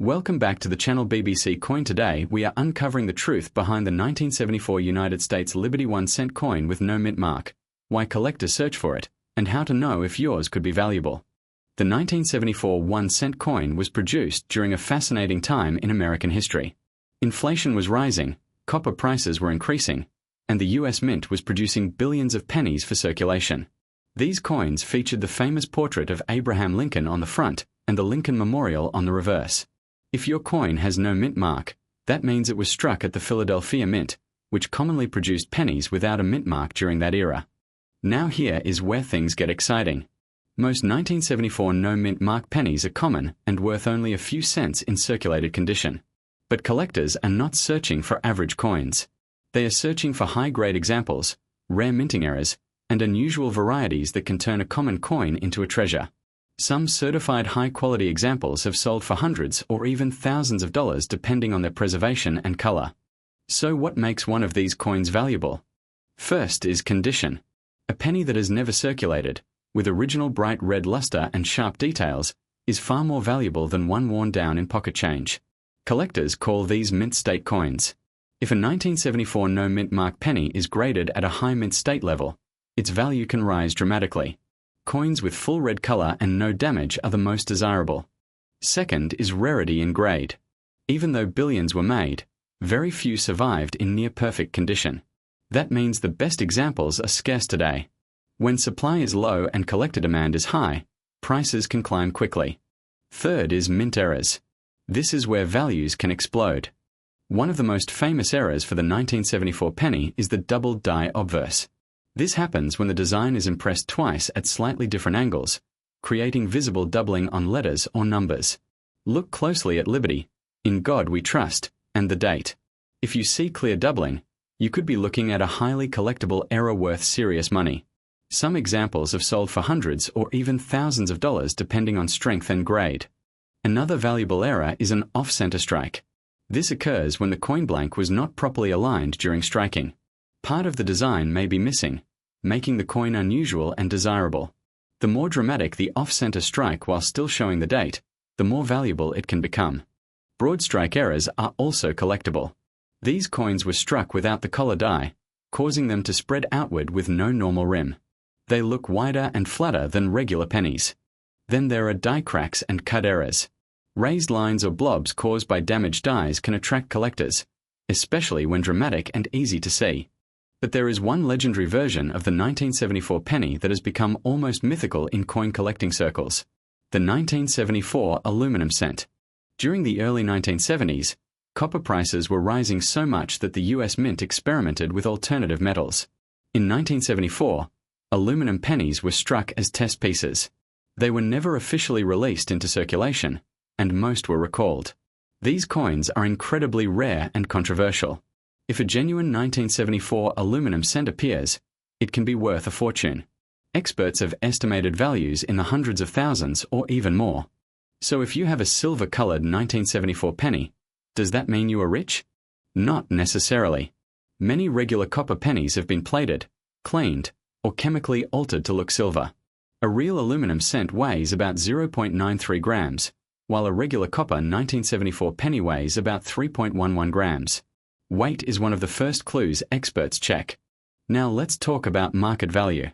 Welcome back to the channel BBC Coin. Today we are uncovering the truth behind the 1974 United States Liberty 1-cent coin with no mint mark, why collectors search for it, and how to know if yours could be valuable. The 1974 1-cent coin was produced during a fascinating time in American history. Inflation was rising, copper prices were increasing, and the US Mint was producing billions of pennies for circulation. These coins featured the famous portrait of Abraham Lincoln on the front and the Lincoln Memorial on the reverse. If your coin has no mint mark, that means it was struck at the Philadelphia Mint, which commonly produced pennies without a mint mark during that era. Now here is where things get exciting. Most 1974 no mint mark pennies are common and worth only a few cents in circulated condition. But collectors are not searching for average coins. They are searching for high-grade examples, rare minting errors, and unusual varieties that can turn a common coin into a treasure. Some certified high-quality examples have sold for hundreds or even thousands of dollars depending on their preservation and color. So what makes one of these coins valuable? First is condition. A penny that has never circulated, with original bright red luster and sharp details, is far more valuable than one worn down in pocket change. Collectors call these mint state coins. If a 1974 no mint mark penny is graded at a high mint state level, its value can rise dramatically. Coins with full red color and no damage are the most desirable. Second is rarity in grade. Even though billions were made, very few survived in near-perfect condition. That means the best examples are scarce today. When supply is low and collector demand is high, prices can climb quickly. Third is mint errors. This is where values can explode. One of the most famous errors for the 1974 penny is the double die obverse. This happens when the design is impressed twice at slightly different angles, creating visible doubling on letters or numbers. Look closely at Liberty, In God We Trust, and the date. If you see clear doubling, you could be looking at a highly collectible error worth serious money. Some examples have sold for hundreds or even thousands of dollars depending on strength and grade. Another valuable error is an off-center strike. This occurs when the coin blank was not properly aligned during striking. Part of the design may be missing, making the coin unusual and desirable. The more dramatic the off-center strike while still showing the date, the more valuable it can become. Broad strike errors are also collectible. These coins were struck without the collar die, causing them to spread outward with no normal rim. They look wider and flatter than regular pennies. Then there are die cracks and cut errors. Raised lines or blobs caused by damaged dies can attract collectors, especially when dramatic and easy to see. But there is one legendary version of the 1974 penny that has become almost mythical in coin collecting circles: the 1974 aluminum cent. During the early 1970s, copper prices were rising so much that the US Mint experimented with alternative metals. In 1974, aluminum pennies were struck as test pieces. They were never officially released into circulation, and most were recalled. These coins are incredibly rare and controversial. If a genuine 1974 aluminum cent appears, it can be worth a fortune. Experts have estimated values in the hundreds of thousands or even more. So if you have a silver-colored 1974 penny, does that mean you are rich? Not necessarily. Many regular copper pennies have been plated, cleaned, or chemically altered to look silver. A real aluminum cent weighs about 0.93 grams, while a regular copper 1974 penny weighs about 3.11 grams. Weight is one of the first clues experts check. Now let's talk about market value.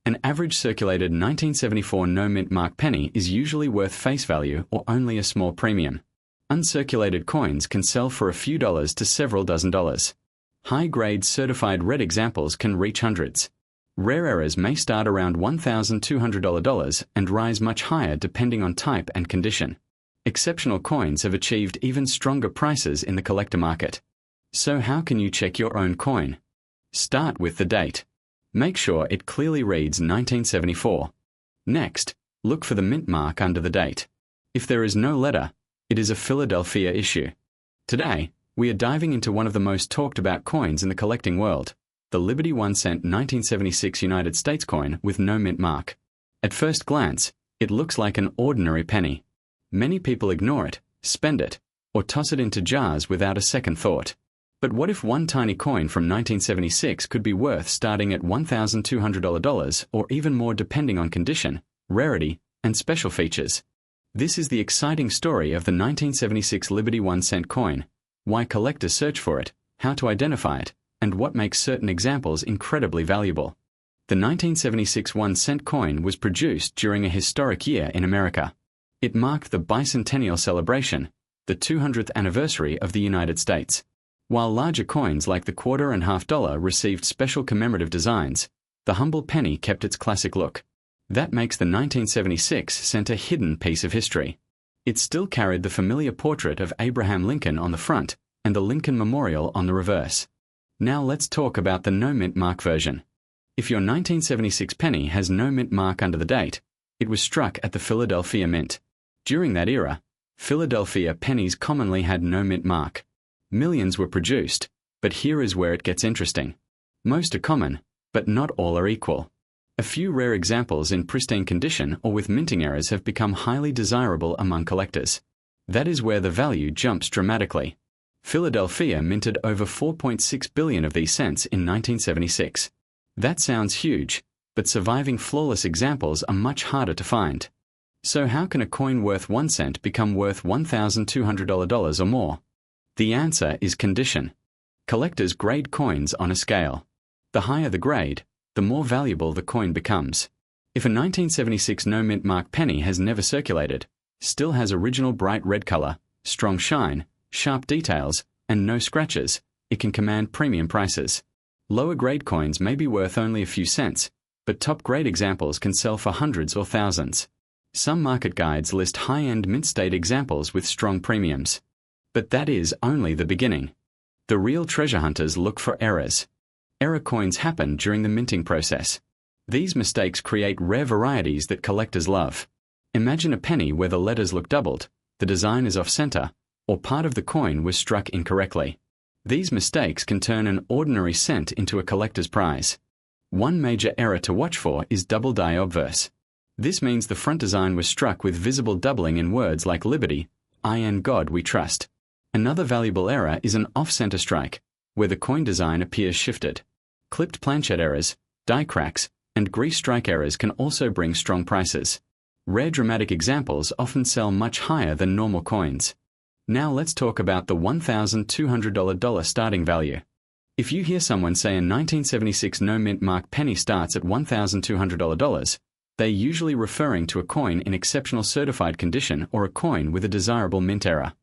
An average circulated 1974 no mint mark penny is usually worth face value or only a small premium. Uncirculated coins can sell for a few dollars to several dozen dollars. High-grade certified red examples can reach hundreds. Rare errors may start around $1,200 and rise much higher depending on type and condition. Exceptional coins have achieved even stronger prices in the collector market. So how can you check your own coin? Start with the date. Make sure it clearly reads 1974. Next, look for the mint mark under the date. If there is no letter, it is a Philadelphia issue. Today, we are diving into one of the most talked about coins in the collecting world, the Liberty 1-cent 1976 United States coin with no mint mark. At first glance, it looks like an ordinary penny. Many people ignore it, spend it, or toss it into jars without a second thought. But what if one tiny coin from 1976 could be worth starting at $1,200 or even more depending on condition, rarity, and special features? This is the exciting story of the 1976 Liberty 1-cent coin, why collectors search for it, how to identify it, and what makes certain examples incredibly valuable. The 1976 1-cent coin was produced during a historic year in America. It marked the bicentennial celebration, the 200th anniversary of the United States. While larger coins like the quarter and half dollar received special commemorative designs, the humble penny kept its classic look. That makes the 1976 cent a hidden piece of history. It still carried the familiar portrait of Abraham Lincoln on the front and the Lincoln Memorial on the reverse. Now let's talk about the no mint mark version. If your 1976 penny has no mint mark under the date, it was struck at the Philadelphia Mint. During that era, Philadelphia pennies commonly had no mint mark. Millions were produced, but here is where it gets interesting. Most are common, but not all are equal. A few rare examples in pristine condition or with minting errors have become highly desirable among collectors. That is where the value jumps dramatically. Philadelphia minted over 4.6 billion of these cents in 1976. That sounds huge, but surviving flawless examples are much harder to find. So how can a coin worth 1 cent become worth $1,200 or more? The answer is condition. Collectors grade coins on a scale. The higher the grade, the more valuable the coin becomes. If a 1976 no mint mark penny has never circulated, still has original bright red color, strong shine, sharp details, and no scratches, it can command premium prices. Lower grade coins may be worth only a few cents, but top grade examples can sell for hundreds or thousands. Some market guides list high-end mint state examples with strong premiums. But that is only the beginning. The real treasure hunters look for errors. Error coins happen during the minting process. These mistakes create rare varieties that collectors love. Imagine a penny where the letters look doubled, the design is off-center, or part of the coin was struck incorrectly. These mistakes can turn an ordinary cent into a collector's prize. One major error to watch for is double die obverse. This means the front design was struck with visible doubling in words like Liberty, I and God we trust. Another valuable error is an off-center strike, where the coin design appears shifted. Clipped planchet errors, die cracks, and grease strike errors can also bring strong prices. Rare dramatic examples often sell much higher than normal coins. Now let's talk about the $1,200 starting value. If you hear someone say a 1976 no mint mark penny starts at $1,200, they're usually referring to a coin in exceptional certified condition or a coin with a desirable mint error.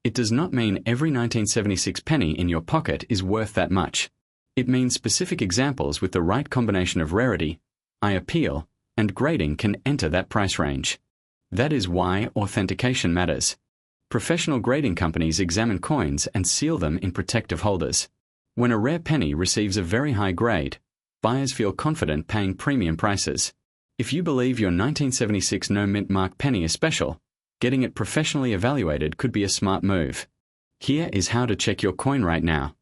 It does not mean every 1976 penny in your pocket is worth that much. It means specific examples with the right combination of rarity, eye appeal, and grading can enter that price range. That is why authentication matters. Professional grading companies examine coins and seal them in protective holders. When a rare penny receives a very high grade, buyers feel confident paying premium prices. If you believe your 1976 no mint mark penny is special, getting it professionally evaluated could be a smart move. Here is how to check your coin right now.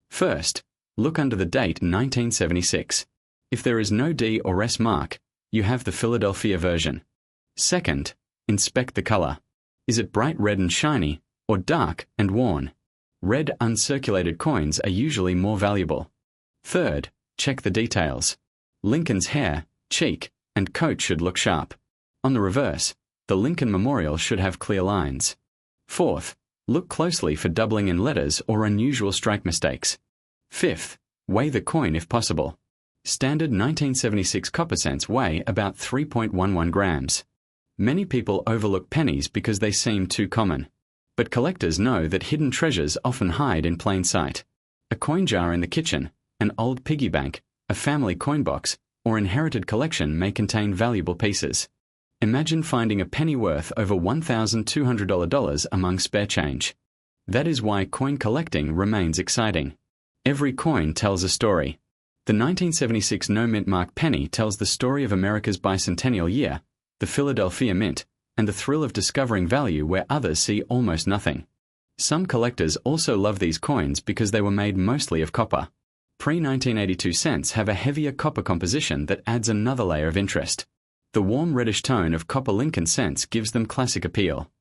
First, look under the date 1976. If there is no D or S mark, you have the Philadelphia version. Second, inspect the color. Is it bright red and shiny, or dark and worn? Red uncirculated coins are usually more valuable. Third, check the details. Lincoln's hair, cheek, and coat should look sharp. On the reverse, the Lincoln Memorial should have clear lines. Fourth, look closely for doubling in letters or unusual strike mistakes. Fifth, weigh the coin if possible. Standard 1976 copper cents weigh about 3.11 grams. Many people overlook pennies because they seem too common. But collectors know that hidden treasures often hide in plain sight. A coin jar in the kitchen, an old piggy bank, a family coin box, or inherited collection may contain valuable pieces. Imagine finding a penny worth over $1,200 among spare change. That is why coin collecting remains exciting. Every coin tells a story. The 1976 no mint mark penny tells the story of America's bicentennial year, the Philadelphia Mint, and the thrill of discovering value where others see almost nothing. Some collectors also love these coins because they were made mostly of copper. Pre-1982 cents have a heavier copper composition that adds another layer of interest. The warm reddish tone of copper Lincoln cents gives them classic appeal.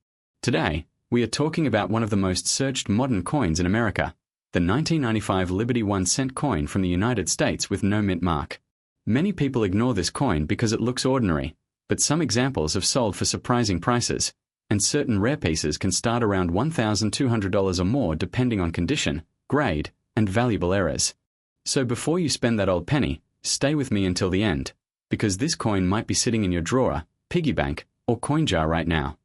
Today, we are talking about one of the most searched modern coins in America, the 1995 Liberty 1-cent coin from the United States with no mint mark. Many people ignore this coin because it looks ordinary, but some examples have sold for surprising prices, and certain rare pieces can start around $1,200 or more depending on condition, grade, and valuable errors. So before you spend that old penny, stay with me until the end, because this coin might be sitting in your drawer, piggy bank, or coin jar right now.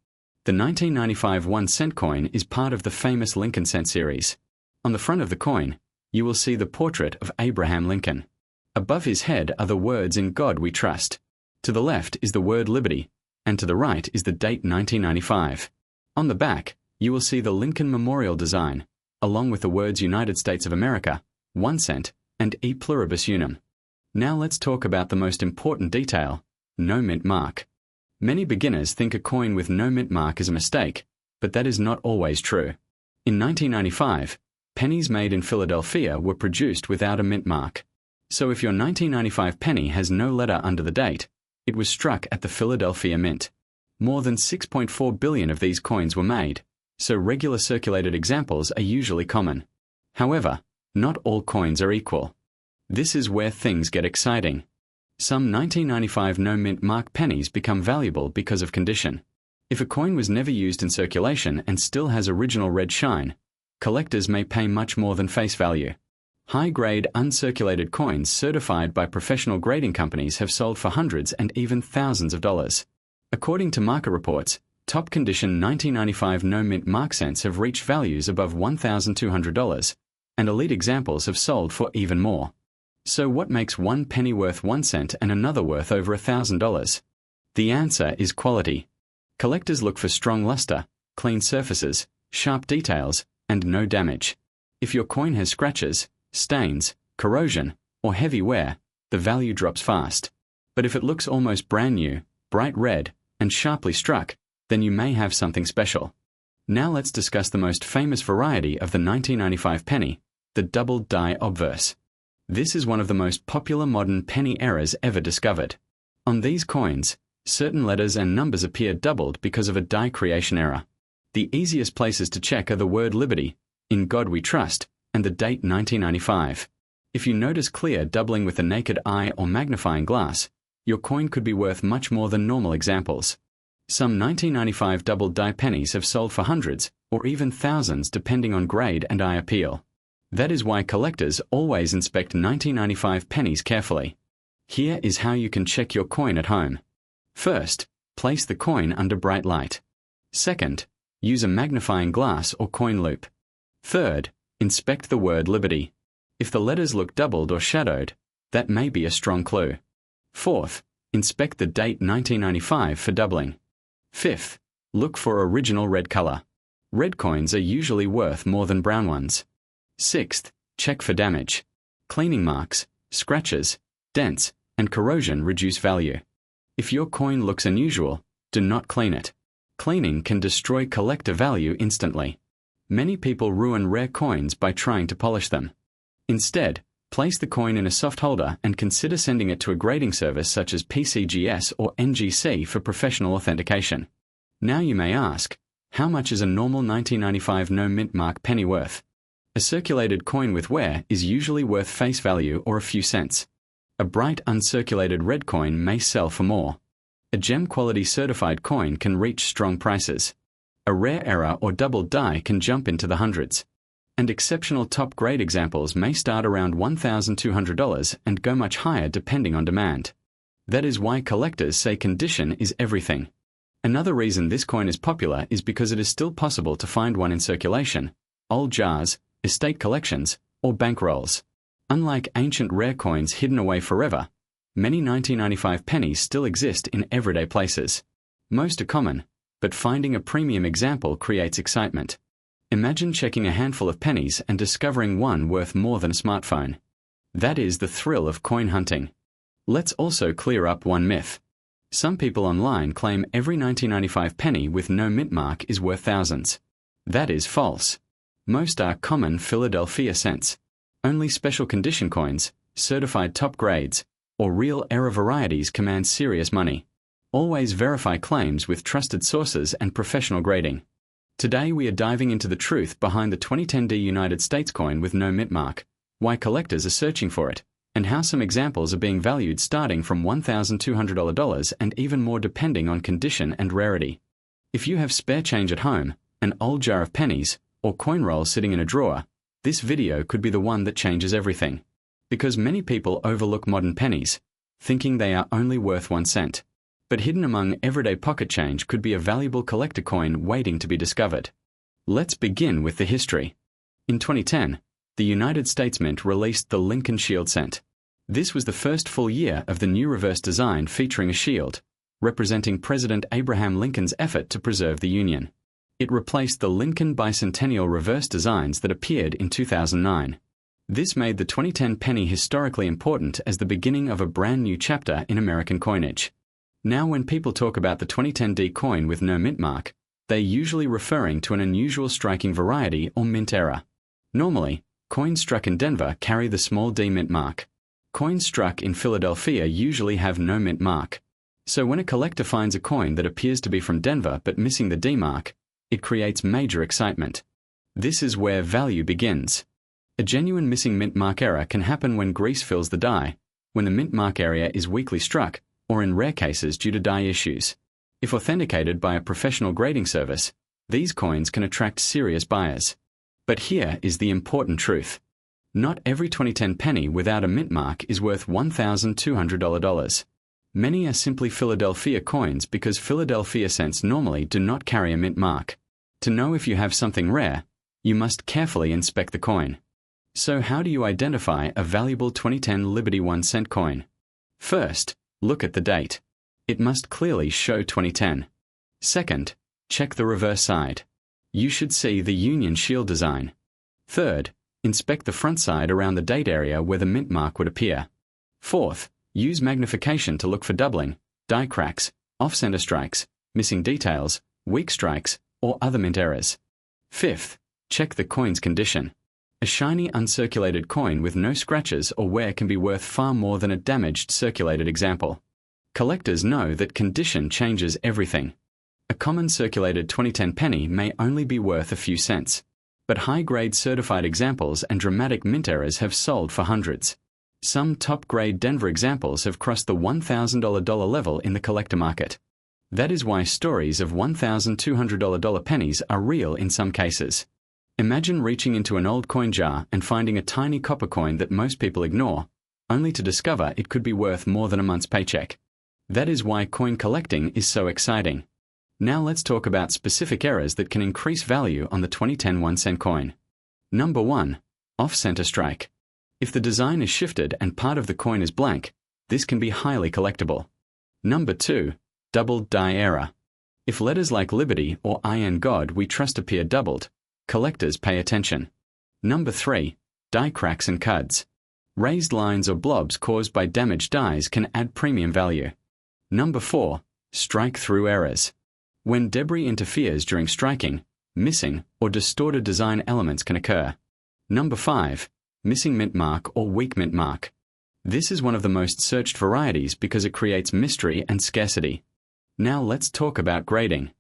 The 1995 1-cent coin is part of the famous Lincoln Cent series. On the front of the coin, you will see the portrait of Abraham Lincoln. Above his head are the words "In God We Trust." To the left is the word liberty, and to the right is the date 1995. On the back, you will see the Lincoln Memorial design, along with the words United States of America, 1 cent, and E pluribus unum. Now let's talk about the most important detail: no mint mark. Many beginners think a coin with no mint mark is a mistake, but that is not always true. In 1995, pennies made in Philadelphia were produced without a mint mark. So if your 1995 penny has no letter under the date, it was struck at the Philadelphia Mint. More than 6.4 billion of these coins were made, so regular circulated examples are usually common. However, not all coins are equal. This is where things get exciting. Some 1995 no-mint mark pennies become valuable because of condition. If a coin was never used in circulation and still has original red shine, collectors may pay much more than face value. High-grade, uncirculated coins certified by professional grading companies have sold for hundreds and even thousands of dollars. According to market reports, top-condition 1995 no-mint mark cents have reached values above $1,200, and elite examples have sold for even more. So what makes one penny worth 1 cent and another worth over $1,000? The answer is quality. Collectors look for strong luster, clean surfaces, sharp details, and no damage. If your coin has scratches, stains, corrosion, or heavy wear, the value drops fast. But if it looks almost brand new, bright red, and sharply struck, then you may have something special. Now let's discuss the most famous variety of the 1995 penny, the double die obverse. This is one of the most popular modern penny errors ever discovered. On these coins, certain letters and numbers appear doubled because of a die creation error. The easiest places to check are the word liberty, "In God We Trust," and the date 1995. If you notice clear doubling with the naked eye or magnifying glass, your coin could be worth much more than normal examples. Some 1995 double die pennies have sold for hundreds, or even thousands depending on grade and eye appeal. That is why collectors always inspect 1995 pennies carefully. Here is how you can check your coin at home. First, place the coin under bright light. Second, use a magnifying glass or coin loupe. Third, inspect the word liberty. If the letters look doubled or shadowed, that may be a strong clue. Fourth, inspect the date 1995 for doubling. Fifth, look for original red color. Red coins are usually worth more than brown ones. Sixth, check for damage. Cleaning marks, scratches, dents, and corrosion reduce value. If your coin looks unusual, do not clean it. Cleaning can destroy collector value instantly. Many people ruin rare coins by trying to polish them. Instead, place the coin in a soft holder and consider sending it to a grading service such as PCGS or NGC for professional authentication. Now you may ask, how much is a normal 1995 no mint mark penny worth? A circulated coin with wear is usually worth face value or a few cents. A bright uncirculated red coin may sell for more. A gem quality certified coin can reach strong prices. A rare error or double die can jump into the hundreds. And exceptional top grade examples may start around $1,200 and go much higher depending on demand. That is why collectors say condition is everything. Another reason this coin is popular is because it is still possible to find one in circulation, old jars, estate collections, or bankrolls. Unlike ancient rare coins hidden away forever, many 1995 pennies still exist in everyday places. Most are common, but finding a premium example creates excitement. Imagine checking a handful of pennies and discovering one worth more than a smartphone. That is the thrill of coin hunting. Let's also clear up one myth. Some people online claim every 1995 penny with no mint mark is worth thousands. That is false. Most are common Philadelphia cents. Only special condition coins, certified top grades, or real error varieties command serious money. Always verify claims with trusted sources and professional grading. Today we are diving into the truth behind the 2010D United States coin with no mint mark, why collectors are searching for it, and how some examples are being valued starting from $1,200 and even more depending on condition and rarity. If you have spare change at home, an old jar of pennies, or coin rolls sitting in a drawer, this video could be the one that changes everything. Because many people overlook modern pennies, thinking they are only worth 1 cent. But hidden among everyday pocket change could be a valuable collector coin waiting to be discovered. Let's begin with the history. In 2010, the United States Mint released the Lincoln Shield cent. This was the first full year of the new reverse design featuring a shield, representing President Abraham Lincoln's effort to preserve the Union. It replaced the Lincoln bicentennial reverse designs that appeared in 2009. This made the 2010 penny historically important as the beginning of a brand new chapter in American coinage. Now when people talk about the 2010D coin with no mint mark, they're usually referring to an unusual striking variety or mint error. Normally, coins struck in Denver carry the small d mint mark. Coins struck in Philadelphia usually have no mint mark. So when a collector finds a coin that appears to be from Denver but missing the D mark, it creates major excitement. This is where value begins. A genuine missing mint mark error can happen when grease fills the die, when the mint mark area is weakly struck, or in rare cases due to die issues. If authenticated by a professional grading service, these coins can attract serious buyers. But here is the important truth. Not every 2010 penny without a mint mark is worth $1,200. Many are simply Philadelphia coins because Philadelphia cents normally do not carry a mint mark. To know if you have something rare, you must carefully inspect the coin. So how do you identify a valuable 2010 Liberty 1 cent coin? First, look at the date. It must clearly show 2010. Second, check the reverse side. You should see the Union Shield design. Third, inspect the front side around the date area where the mint mark would appear. Fourth, use magnification to look for doubling, die cracks, off-center strikes, missing details, weak strikes, or other mint errors. Fifth, check the coin's condition. A shiny uncirculated coin with no scratches or wear can be worth far more than a damaged circulated example. Collectors know that condition changes everything. A common circulated 2010 penny may only be worth a few cents, but high-grade certified examples and dramatic mint errors have sold for hundreds. Some top-grade Denver examples have crossed the $1,000 level in the collector market. That is why stories of $1,200 pennies are real in some cases. Imagine reaching into an old coin jar and finding a tiny copper coin that most people ignore, only to discover it could be worth more than a month's paycheck. That is why coin collecting is so exciting. Now let's talk about specific errors that can increase value on the 2010 1 cent coin. Number 1. Off-center strike. If the design is shifted and part of the coin is blank, this can be highly collectible. Number 2. Doubled die error. If letters like Liberty or I Am God we trust appear doubled, collectors pay attention. Number 3. Die cracks and cuds. Raised lines or blobs caused by damaged dies can add premium value. Number 4. Strike-through errors. When debris interferes during striking, missing or distorted design elements can occur. Number 5. Missing mint mark or weak mint mark. This is one of the most searched varieties because it creates mystery and scarcity. Now let's talk about grading.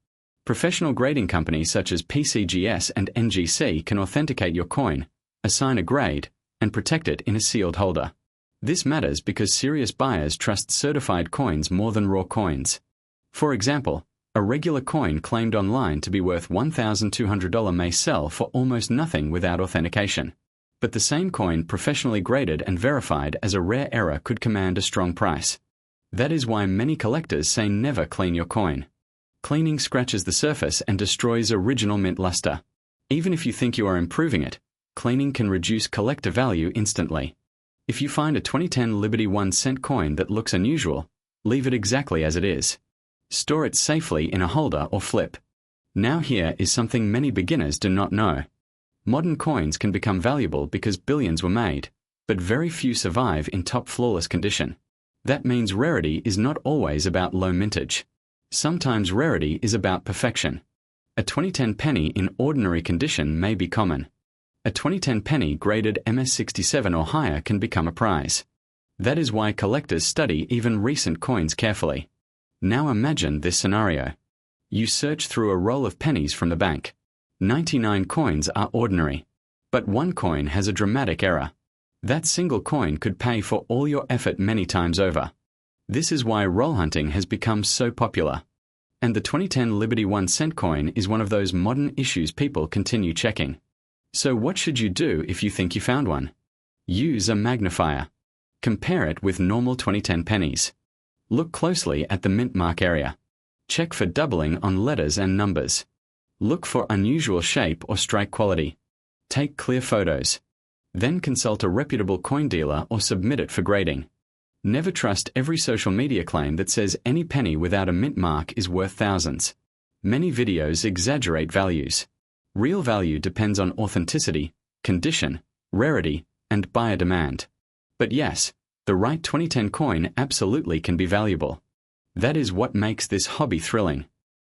Professional grading companies such as PCGS and NGC can authenticate your coin, assign a grade, and protect it in a sealed holder. This matters because serious buyers trust certified coins more than raw coins. For example, a regular coin claimed online to be worth $1,200 may sell for almost nothing without authentication. But the same coin professionally graded and verified as a rare error could command a strong price. That is why many collectors say never clean your coin. Cleaning scratches the surface and destroys original mint luster. Even if you think you are improving it, cleaning can reduce collector value instantly. If you find a 2010 Liberty 1 cent coin that looks unusual, leave it exactly as it is. Store it safely in a holder or flip. Now here is something many beginners do not know. Modern coins can become valuable because billions were made, but very few survive in top flawless condition. That means rarity is not always about low mintage. Sometimes rarity is about perfection. A 2010 penny in ordinary condition may be common. A 2010 penny graded MS67 or higher can become a prize. That is why collectors study even recent coins carefully. Now imagine this scenario. You search through a roll of pennies from the bank. 99 coins are ordinary, but one coin has a dramatic error. That single coin could pay for all your effort many times over. This is why roll hunting has become so popular. And the 2010 Liberty 1 cent coin is one of those modern issues people continue checking. So what should you do if you think you found one? Use a magnifier. Compare it with normal 2010 pennies. Look closely at the mint mark area. Check for doubling on letters and numbers. Look for unusual shape or strike quality. Take clear photos. Then consult a reputable coin dealer or submit it for grading. Never trust every social media claim that says any penny without a mint mark is worth thousands. Many videos exaggerate values. Real value depends on authenticity, condition, rarity, and buyer demand. But yes, the right 2010 coin absolutely can be valuable. That is what makes this hobby thrilling.